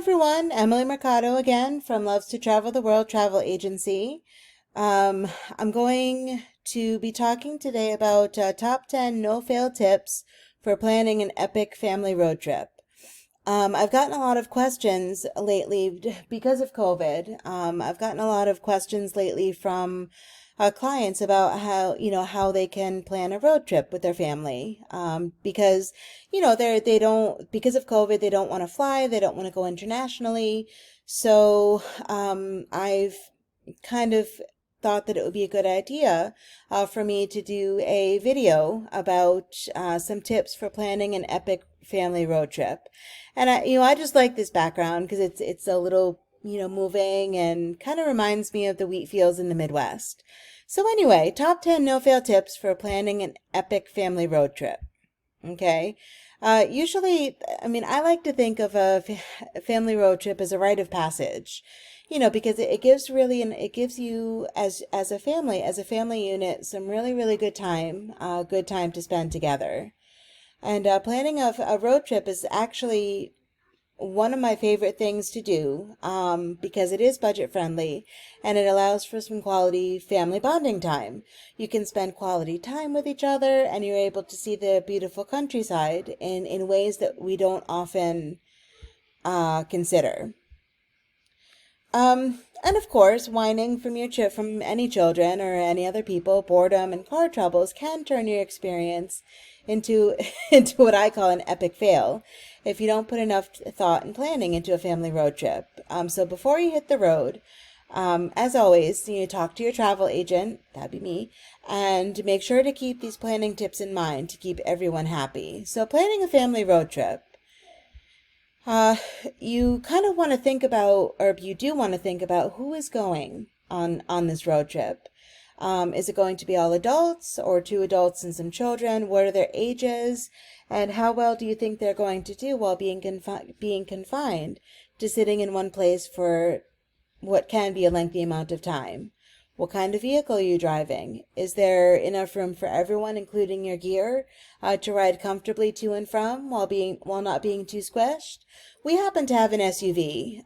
everyone, Emily Mercado again from Loves to Travel the World Travel Agency. Um, I'm going to be talking today about top 10 no-fail tips for planning an epic family road trip. I've gotten a lot of questions lately because of COVID. I've gotten a lot of questions lately from clients about how they can plan a road trip with their family. Because, they don't, because of COVID, they don't want to fly, they don't want to go internationally. So, I've kind of thought that it would be a good idea for me to do a video about some tips for planning an epic family road trip. And I just like this background because it's a little, moving and kind of reminds me of the wheat fields in the Midwest. So anyway, top 10 no-fail tips for planning an epic family road trip. Okay. Usually, I mean, I like to think of a family road trip as a rite of passage, because it gives really, and it gives you as a family unit, some really, really good time to spend together. And planning a road trip is actually one of my favorite things to do because it is budget friendly and it allows for some quality family bonding time. You can spend quality time with each other and you're able to see the beautiful countryside in ways that we don't often consider. And of course, whining from any children or any other people, boredom and car troubles can turn your experience into into what I call an epic fail if you don't put enough thought and planning into a family road trip. So before you hit the road, as always, talk to your travel agent, that'd be me, and make sure to keep these planning tips in mind to keep everyone happy. So planning a family road trip. Uh, you kind of want to think about, or you do want to think about who is going on this road trip. Is it going to be all adults or two adults and some children? What are their ages? And how well do you think they're going to do while being confined to sitting in one place for what can be a lengthy amount of time? What kind of vehicle are you driving? Is there enough room for everyone, including your gear, to ride comfortably to and from while not being too squished? We happen to have an SUV,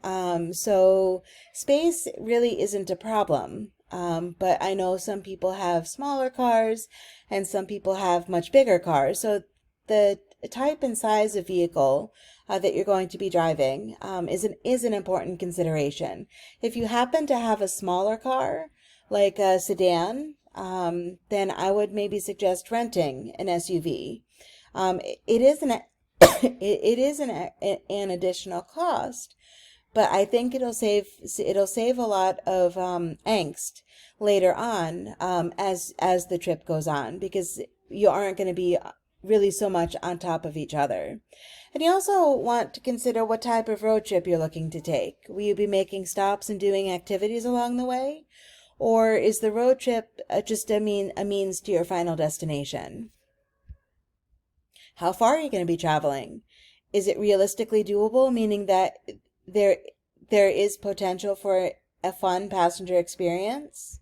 so space really isn't a problem. But I know some people have smaller cars and some people have much bigger cars. So the type and size of vehicle that you're going to be driving is an important consideration. If you happen to have a smaller car, like a sedan, then I would maybe suggest renting an SUV. It is an it is an additional cost, but I think it'll save a lot of angst later on as the trip goes on because you aren't going to be really so much on top of each other. And you also want to consider what type of road trip you're looking to take. Will you be making stops and doing activities along the way? Or is the road trip just a means to your final destination? How far are you going to be traveling? Is it realistically doable, meaning that there there is potential for a fun passenger experience?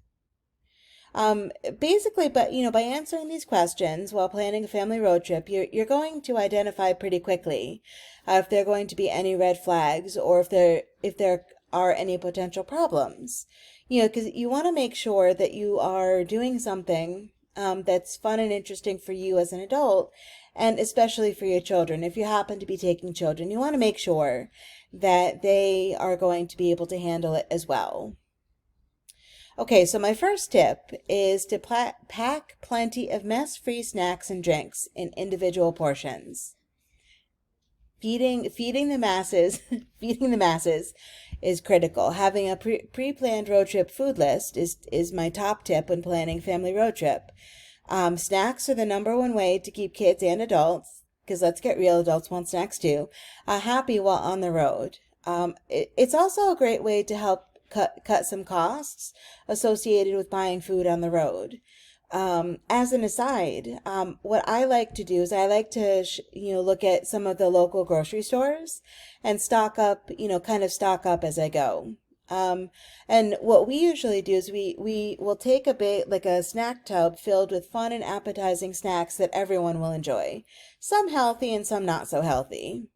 Basically, but by answering these questions while planning a family road trip, you're going to identify pretty quickly if there are going to be any red flags or if there are any potential problems. Because you want to make sure that you are doing something that's fun and interesting for you as an adult, and especially for your children. If you happen to be taking children, you want to make sure that they are going to be able to handle it as well. Okay, so my first tip is to pack plenty of mess-free snacks and drinks in individual portions. Feeding the masses, feeding the masses is critical. Having a pre-planned road trip food list is my top tip when planning family road trip. Snacks are the number one way to keep kids and adults, because let's get real, adults want snacks too, happy while on the road. It's also a great way to help cut some costs associated with buying food on the road. As an aside, what I like to do is I like to, look at some of the local grocery stores and stock up, kind of stock up as I go. And what we usually do is we will take like a snack tub filled with fun and appetizing snacks that everyone will enjoy. Some healthy and some not so healthy.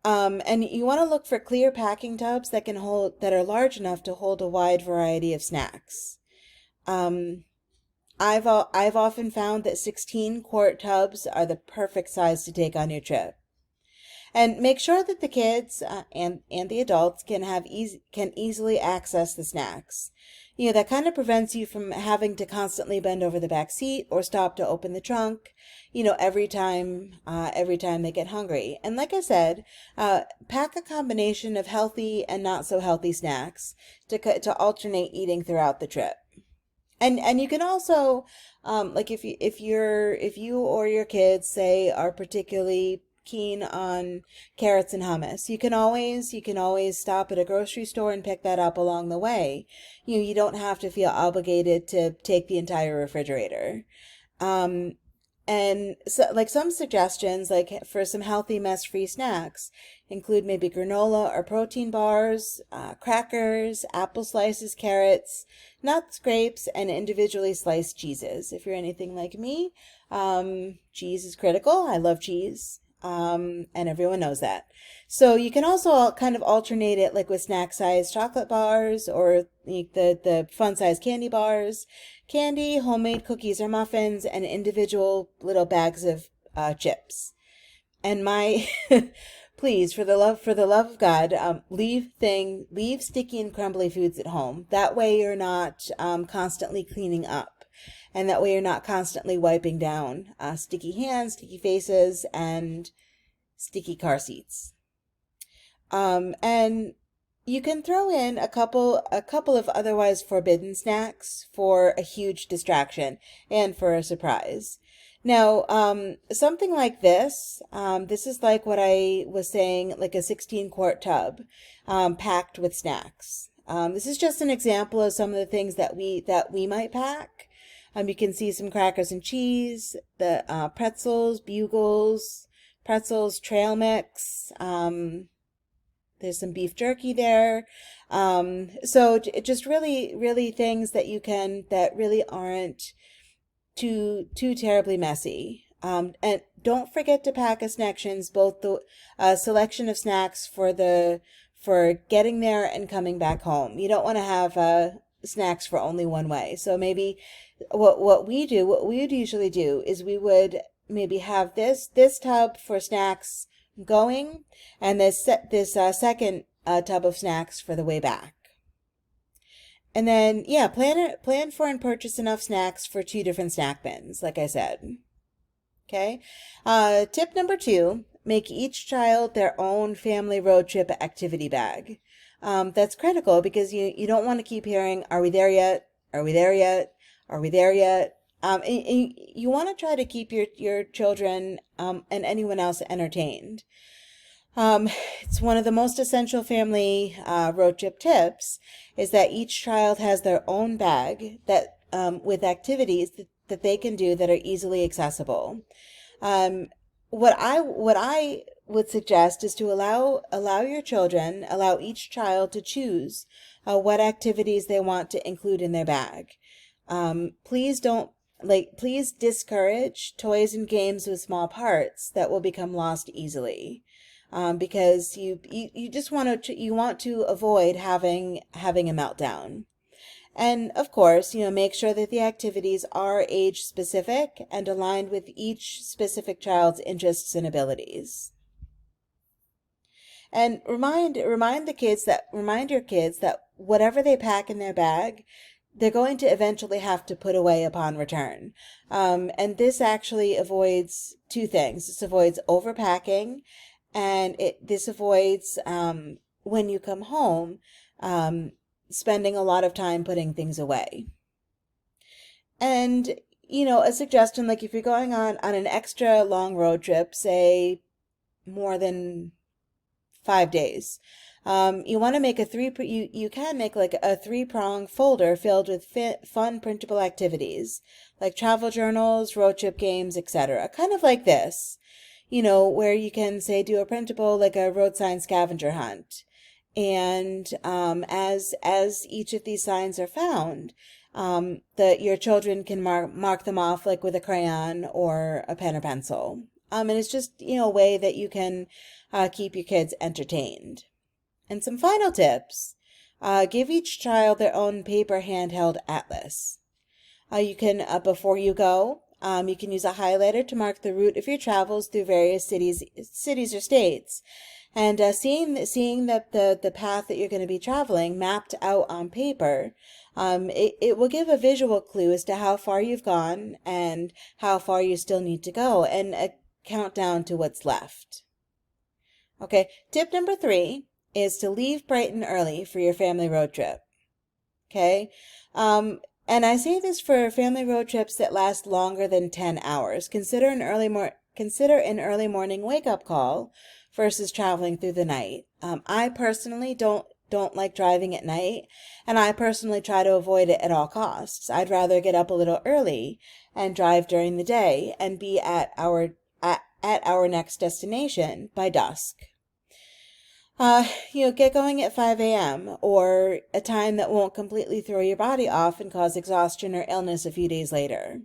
And you want to look for clear packing tubs that are large enough to hold a wide variety of snacks. Um, I've often found that 16-quart tubs are the perfect size to take on your trip. And make sure that the kids and the adults can easily access the snacks. That kind of prevents you from having to constantly bend over the back seat or stop to open the trunk, every time they get hungry. And like I said, pack a combination of healthy and not so healthy snacks to alternate eating throughout the trip. And you can also, like if you or your kids say are particularly keen on carrots and hummus, you can always stop at a grocery store and pick that up along the way. You don't have to feel obligated to take the entire refrigerator. Um, and so, like some suggestions, like for some healthy mess-free snacks, include maybe granola or protein bars, crackers, apple slices, carrots, nuts, grapes, and individually sliced cheeses. If you're anything like me, cheese is critical. I love cheese, and everyone knows that. So you can also kind of alternate it, like with snack-sized chocolate bars or the fun-sized candy bars, candy, homemade cookies or muffins, and individual little bags of chips. And my please, for the love of God, leave sticky and crumbly foods at home. That way you're not constantly cleaning up, and that way you're not constantly wiping down sticky hands, sticky faces, and sticky car seats. And you can throw in a couple of otherwise forbidden snacks for a huge distraction and for a surprise. Now, something like this is like what I was saying, like a 16-quart tub, packed with snacks. This is just an example of some of the things that we might pack. You can see some crackers and cheese, the pretzels, bugles, pretzels, trail mix. There's some beef jerky there. Just really things that really aren't too terribly messy. And don't forget to pack a Snacktions, both the selection of snacks for getting there and coming back home. You don't want to have snacks for only one way. So maybe what we would usually do is we would maybe have this tub for snacks going, and this second tub of snacks for the way back. And then, yeah, plan for and purchase enough snacks for two different snack bins, like I said. Okay. Tip number 2, make each child their own family road trip activity bag. That's critical because you don't want to keep hearing, are we there yet? Are we there yet? Are we there yet? And you want to try to keep your children and anyone else entertained. It's one of the most essential family road trip tips is that each child has their own bag that with activities that they can do that are easily accessible. What I would suggest is to allow each child to choose what activities they want to include in their bag. Please discourage toys and games with small parts that will become lost easily. Because you just want to avoid having a meltdown. And of course, make sure that the activities are age specific and aligned with each specific child's interests and abilities. And remind your kids that whatever they pack in their bag, they're going to eventually have to put away upon return. And this actually avoids two things. This avoids overpacking, and this avoids when you come home spending a lot of time putting things away. And a suggestion, like if you're going on an extra long road trip, say more than 5 days, you want to make you can make like a 3-prong folder filled with fun printable activities like travel journals, road trip games, etc. Kind of like this, where you can say do a printable like a road sign scavenger hunt. And as each of these signs are found, your children can mark them off like with a crayon or a pen or pencil. And it's just a way that you can keep your kids entertained. And some final tips. Give each child their own paper handheld atlas. You can, before you go, you can use a highlighter to mark the route of your travels through various cities or states. And seeing that the path that you're going to be traveling mapped out on paper, it will give a visual clue as to how far you've gone and how far you still need to go, and a countdown to what's left. Okay, tip number 3 is to leave bright and early for your family road trip. Okay, and I say this for family road trips that last longer than 10 hours. Consider an early morning wake-up call versus traveling through the night. I personally don't like driving at night, and I personally try to avoid it at all costs. I'd rather get up a little early and drive during the day and be at our next destination by dusk. Get going at 5 a.m. or a time that won't completely throw your body off and cause exhaustion or illness a few days later.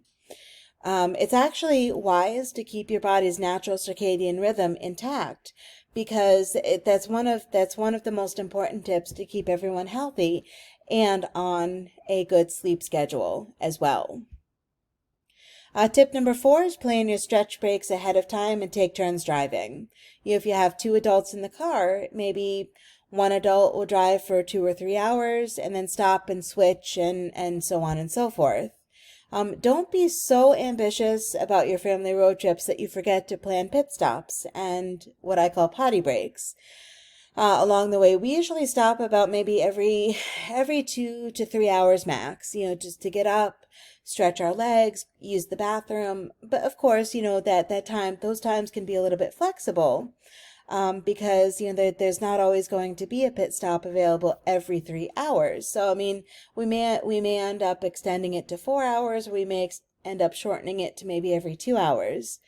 It's actually wise to keep your body's natural circadian rhythm intact, because that's one of the most important tips to keep everyone healthy and on a good sleep schedule as well. Tip number 4 is plan your stretch breaks ahead of time and take turns driving. If you have 2 adults in the car, maybe one adult will drive for 2 or 3 hours and then stop and switch and so on and so forth. Don't be so ambitious about your family road trips that you forget to plan pit stops and what I call potty breaks. Along the way, we usually stop about maybe every 2 to 3 hours max, just to get up, stretch our legs, use the bathroom. But of course, those times can be a little bit flexible, because there's not always going to be a pit stop available every 3 hours. So I mean, we may end up extending it to 4 hours. We may end up shortening it to maybe every 2 hours.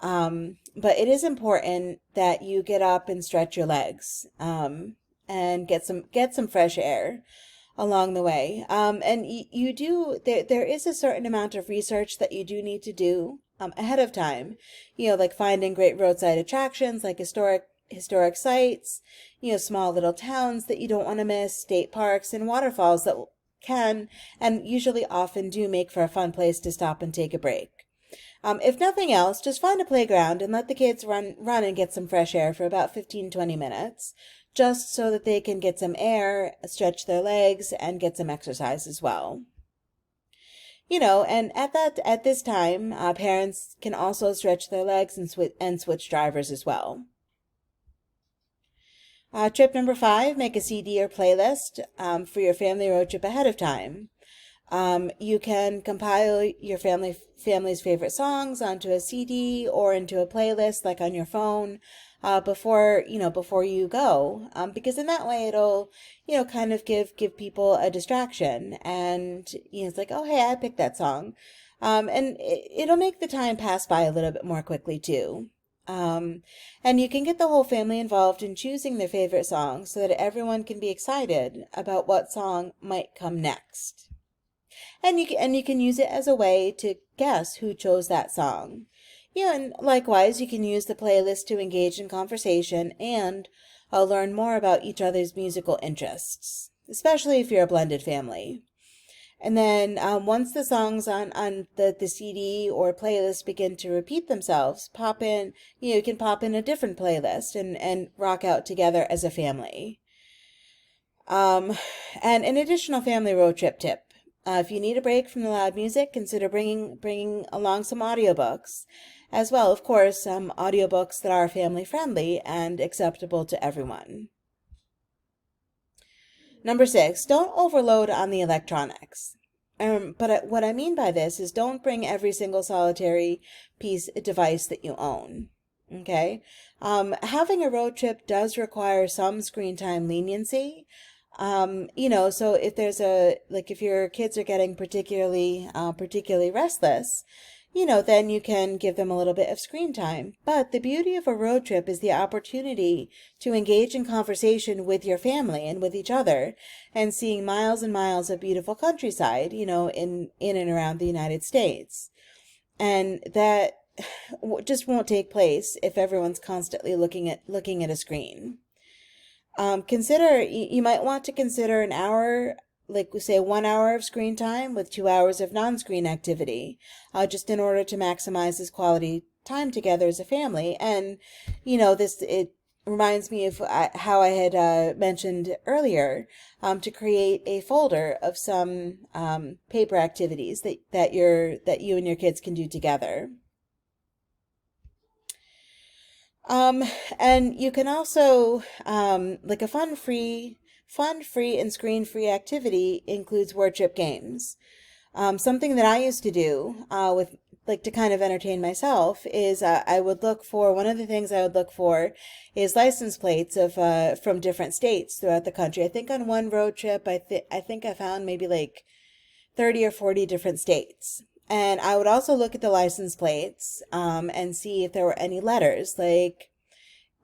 But it is important that you get up and stretch your legs, and get some fresh air along the way. And there is a certain amount of research that you do need to do ahead of time, like finding great roadside attractions like historic sites, small little towns that you don't want to miss, state parks and waterfalls that can and usually often do make for a fun place to stop and take a break. If nothing else, just find a playground and let the kids run and get some fresh air for about 15-20 minutes, just so that they can get some air, stretch their legs, and get some exercise as well. And at this time, parents can also stretch their legs and switch drivers as well. Trip number 5, make a CD or playlist for your family road trip ahead of time. You can compile your family's favorite songs onto a CD or into a playlist, like on your phone, before you go, because in that way it'll, kind of give people a distraction, and, it's like, oh, hey, I picked that song. And it'll make the time pass by a little bit more quickly too. And you can get the whole family involved in choosing their favorite song so that everyone can be excited about what song might come next. And you can use it as a way to guess who chose that song. And likewise, you can use the playlist to engage in conversation and learn more about each other's musical interests, especially if you're a blended family. And then once the songs on the CD or playlist begin to repeat themselves, you can pop in a different playlist and rock out together as a family. And an additional family road trip tip. If you need a break from the loud music, consider bringing along some audiobooks as well. Of course, some audiobooks that are family friendly and acceptable to everyone. Number 6, don't overload on the electronics. But what I mean by this is don't bring every single solitary device that you own. Okay? Having a road trip does require some screen time leniency. So if your kids are getting particularly restless, then you can give them a little bit of screen time. But the beauty of a road trip is the opportunity to engage in conversation with your family and with each other, and seeing miles and miles of beautiful countryside, in and around the United States. And that just won't take place if everyone's constantly looking at a screen. Consider you might want to consider an hour, like we say 1 hour of screen time with 2 hours of non-screen activity, just in order to maximize this quality time together as a family. And this it reminds me of how I had mentioned earlier, to create a folder of some paper activities that you and your kids can do together. Um, and you can also, like a fun free and screen-free activity includes word trip games. Something that I used to do with like to kind of entertain myself is I would look for one of the things I would look for is license plates of from different states throughout the country. I think on one road trip I think I found maybe like 30 or 40 different states. And I would also look at the license plates and see if there were any letters like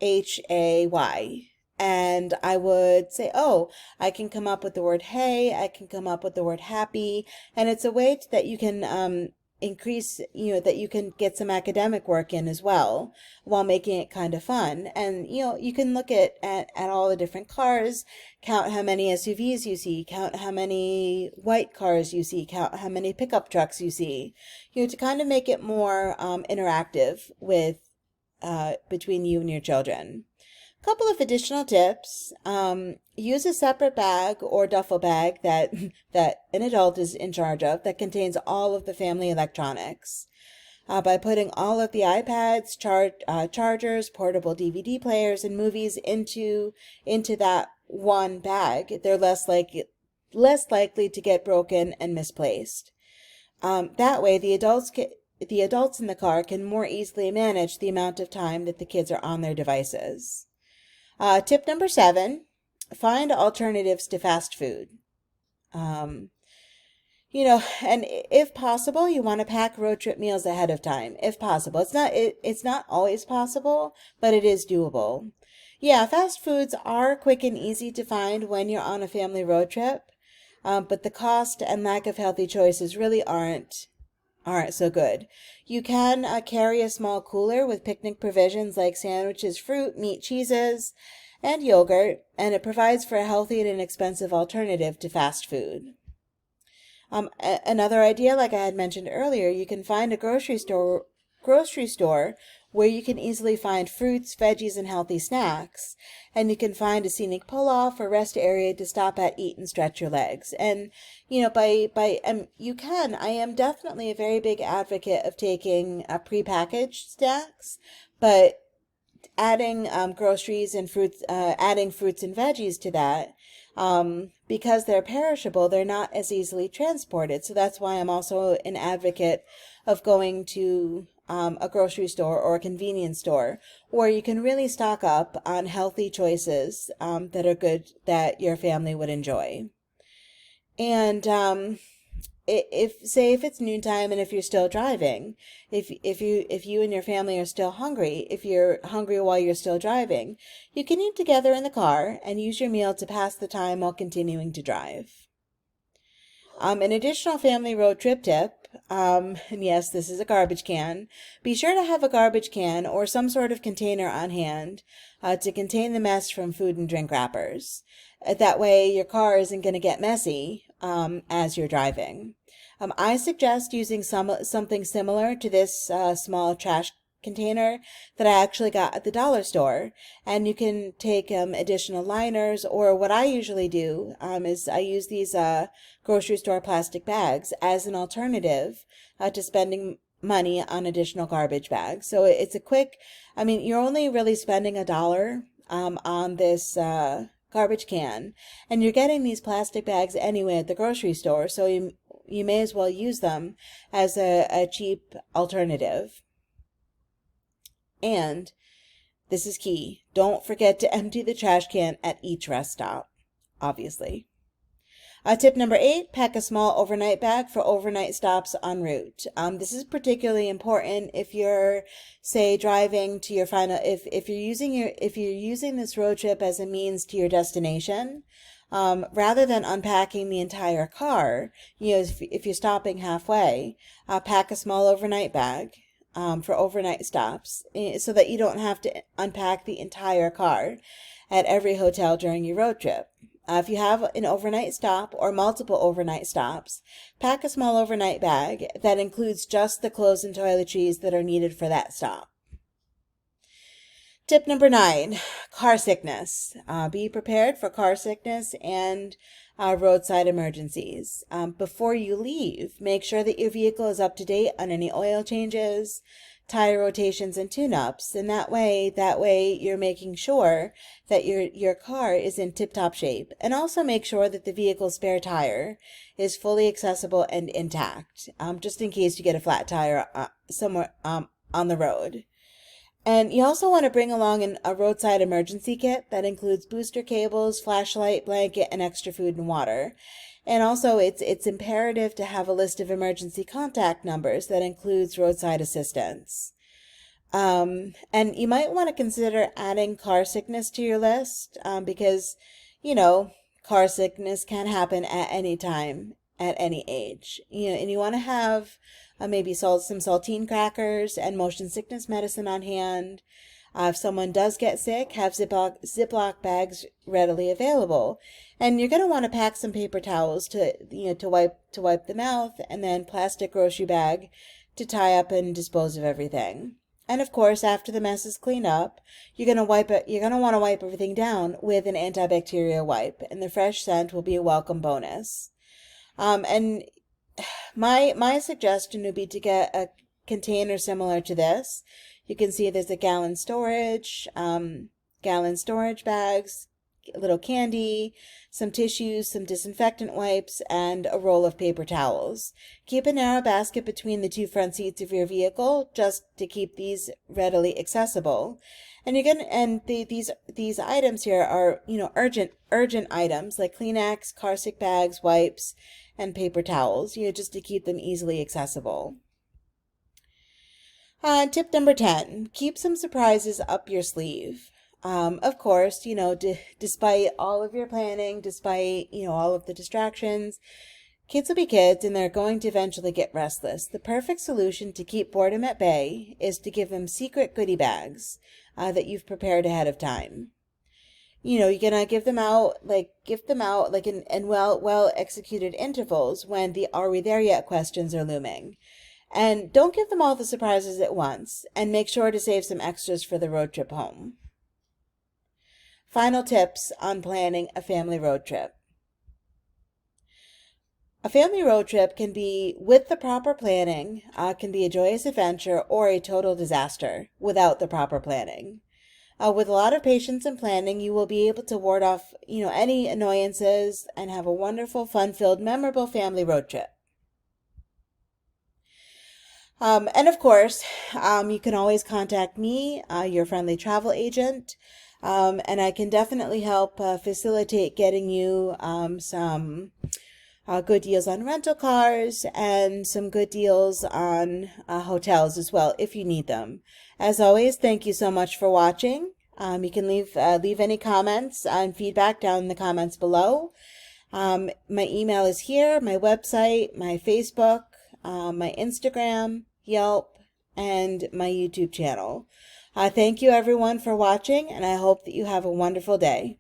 Hay. And I would say, oh, I can come up with the word hey, I can come up with the word happy. And it's a way that you can increase, that you can get some academic work in as well while making it kind of fun. And, you can look at all the different cars, count how many SUVs you see, count how many white cars you see, count how many pickup trucks you see, to kind of make it more interactive with between you and your children. Couple of additional tips. Use a separate bag or duffel bag that that an adult is in charge of that contains all of the family electronics. By putting all of the iPads, chargers, portable DVD players, and movies into that one bag, they're less likely to get broken and misplaced. That way, the adults in the car can more easily manage the amount of time that the kids are on their devices. Tip number 7, find alternatives to fast food. Um, and if possible, you want to pack road trip meals ahead of time, if possible. It's not always possible, but it is doable. Yeah, fast foods are quick and easy to find when you're on a family road trip, but the cost and lack of healthy choices really aren't so good. You can carry a small cooler with picnic provisions like sandwiches, fruit, meat, cheeses, and yogurt, and it provides for a healthy and inexpensive alternative to fast food. Another idea, like I had mentioned earlier, you can find a grocery store where you can easily find fruits, veggies, and healthy snacks. And you can find a scenic pull-off or rest area to stop at, eat, and stretch your legs. And, I am definitely a very big advocate of taking prepackaged snacks, but adding groceries and fruits, adding fruits and veggies to that, because they're perishable, they're not as easily transported. So that's why I'm also an advocate of going to a grocery store or a convenience store where you can really stock up on healthy choices that are good that your family would enjoy. And if it's noontime and if you're still driving, if you and your family are still hungry, if you're hungry while you're still driving, you can eat together in the car and use your meal to pass the time while continuing to drive. An additional family road trip tip, and yes, this is a garbage can. Be sure to have a garbage can or some sort of container on hand to contain the mess from food and drink wrappers. That way your car isn't going to get messy as you're driving. I suggest using something similar to this small trash container that I actually got at the dollar store. And you can take additional liners, or what I usually do is I use these grocery store plastic bags as an alternative to spending money on additional garbage bags. So it's a quick, you're only really spending $1 on this garbage can, and you're getting these plastic bags anyway at the grocery store, so you may as well use them as a cheap alternative. And this is key, don't forget to empty the trash can at each rest stop, obviously. Tip number 8, pack a small overnight bag for overnight stops en route. This is particularly important if you're, say, driving to your final, if you're using this road trip as a means to your destination, rather than unpacking the entire car, if you're stopping halfway, pack a small overnight bag. for overnight stops, so that you don't have to unpack the entire car at every hotel during your road trip. If you have an overnight stop or multiple overnight stops, pack a small overnight bag that includes just the clothes and toiletries that are needed for that stop. Tip number 9, car sickness. Be prepared for car sickness and roadside emergencies. Before you leave, make sure that your vehicle is up to date on any oil changes, tire rotations, and tune-ups. And that way you're making sure that your car is in tip-top shape. And also make sure that the vehicle's spare tire is fully accessible and intact, just in case you get a flat tire somewhere on the road. And you also want to bring along a roadside emergency kit that includes booster cables, flashlight, blanket, and extra food and water. And also, it's imperative to have a list of emergency contact numbers that includes roadside assistance. And you might want to consider adding car sickness to your list, because, car sickness can happen at any time, at any age. And you want to have maybe some saltine crackers and motion sickness medicine on hand. If someone does get sick, have Ziploc bags readily available. And you're going to want to pack some paper towels to wipe the mouth, and then plastic grocery bag to tie up and dispose of everything. And of course, after the mess is cleaned up, you're going to want to wipe everything down with an antibacterial wipe, and the fresh scent will be a welcome bonus. And my suggestion would be to get a container similar to this. You can see there's a gallon storage bags, a little candy, some tissues, some disinfectant wipes, and a roll of paper towels. Keep a narrow basket between the two front seats of your vehicle, just to keep these readily accessible. And these items here are, urgent items like Kleenex, car sick bags, wipes, and paper towels, just to keep them easily accessible. Tip number 10, keep some surprises up your sleeve. Of course, despite all of your planning, despite, all of the distractions, kids will be kids and they're going to eventually get restless. The perfect solution to keep boredom at bay is to give them secret goodie bags that you've prepared ahead of time. You're gonna give them out in well executed intervals when the "are we there yet" questions are looming. And don't give them all the surprises at once, and make sure to save some extras for the road trip home. Final tips on planning a family road trip. A family road trip can be, with the proper planning, can be a joyous adventure or a total disaster without the proper planning. With a lot of patience and planning, you will be able to ward off, any annoyances and have a wonderful, fun-filled, memorable family road trip. And of course, you can always contact me, your friendly travel agent, and I can definitely help facilitate getting you some good deals on rental cars and some good deals on hotels as well if you need them. As always, thank you so much for watching. You can leave any comments and feedback down in the comments below. My email is here, my website, my Facebook, my Instagram, Yelp, and my YouTube channel. Thank you everyone for watching, and I hope that you have a wonderful day.